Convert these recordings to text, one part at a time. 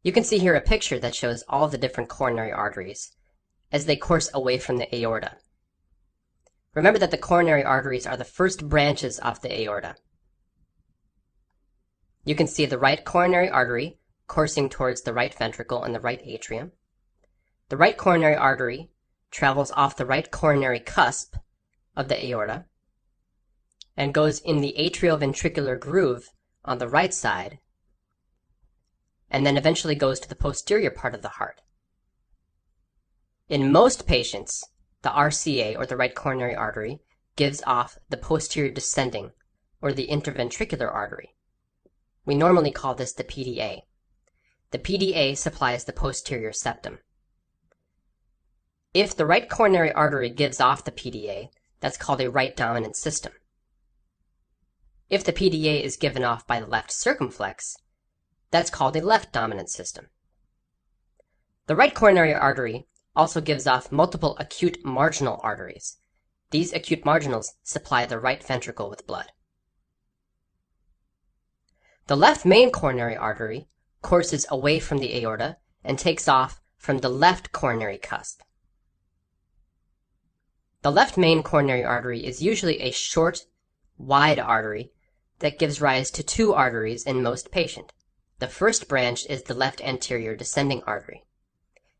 You can see here a picture that shows all the different coronary arteries as they course away from the aorta. Remember that the coronary arteries are the first branches of the aorta. You can see the right coronary artery coursing towards the right ventricle and the right atrium. The right coronary artery travels off the right coronary cusp of the aorta and goes in the atrioventricular groove on the right side, and then eventually goes to the posterior part of the heart. In most patients, the RCA, or the right coronary artery, gives off the posterior descending, or the interventricular artery. We normally call this the PDA. The PDA supplies the posterior septum. If the right coronary artery gives off the PDA, that's called a right dominant system. If the PDA is given off by the left circumflex, that's called a left dominant system. The right coronary artery also gives off multiple acute marginal arteries. These acute marginals supply the right ventricle with blood. The left main coronary artery courses away from the aorta and takes off from the left coronary cusp. The left main coronary artery is usually a short, wide artery that gives rise to two arteries in most patients. The first branch is the left anterior descending artery.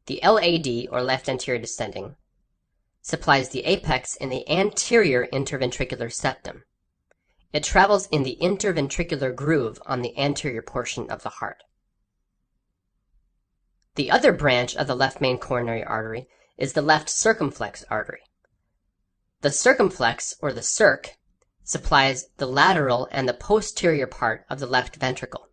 The LAD, or left anterior descending, supplies the apex in the anterior interventricular septum. It travels in the interventricular groove on the anterior portion of the heart. The other branch of the left main coronary artery is the left circumflex artery. The circumflex, or the circ, supplies the lateral and the posterior part of the left ventricle.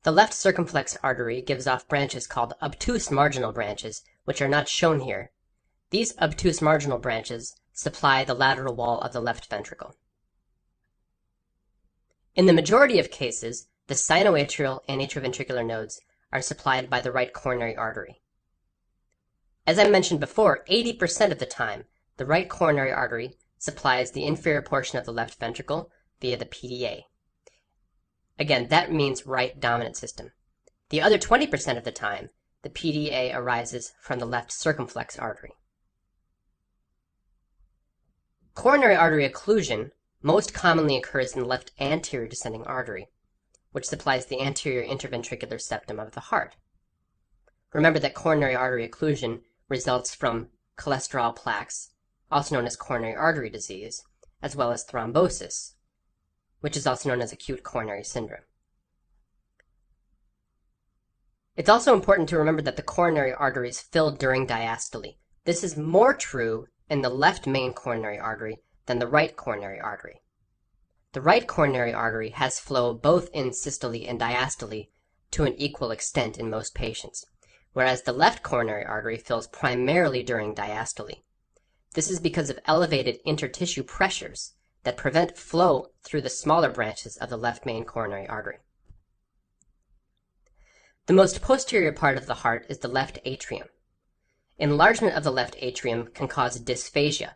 The left circumflex artery gives off branches called obtuse marginal branches, which are not shown here. These obtuse marginal branches supply the lateral wall of the left ventricle. In the majority of cases, the sinoatrial and atrioventricular nodes are supplied by the right coronary artery. As I mentioned before, 80% of the time, the right coronary artery supplies the inferior portion of the left ventricle via the PDA. Again, that means right dominant system. The other 20% of the time, the PDA arises from the left circumflex artery. Coronary artery occlusion most commonly occurs in the left anterior descending artery, which supplies the anterior interventricular septum of the heart. Remember that coronary artery occlusion results from cholesterol plaques, also known as coronary artery disease, as well as thrombosis, which is also known as acute coronary syndrome. It's also important to remember that the coronary arteries fill during diastole. This is more true in the left main coronary artery than the right coronary artery. The right coronary artery has flow both in systole and diastole to an equal extent in most patients, whereas the left coronary artery fills primarily during diastole. This is because of elevated intertissue pressures that prevent flow through the smaller branches of the left main coronary artery. The most posterior part of the heart is the left atrium. Enlargement of the left atrium can cause dysphagia,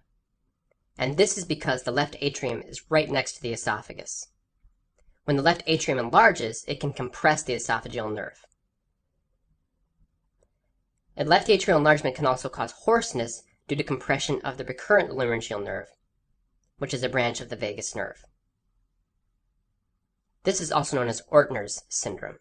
and this is because the left atrium is right next to the esophagus. When the left atrium enlarges, it can compress the esophageal nerve. And left atrial enlargement can also cause hoarseness due to compression of the recurrent laryngeal nerve, which is a branch of the vagus nerve. This is also known as Ortner's syndrome.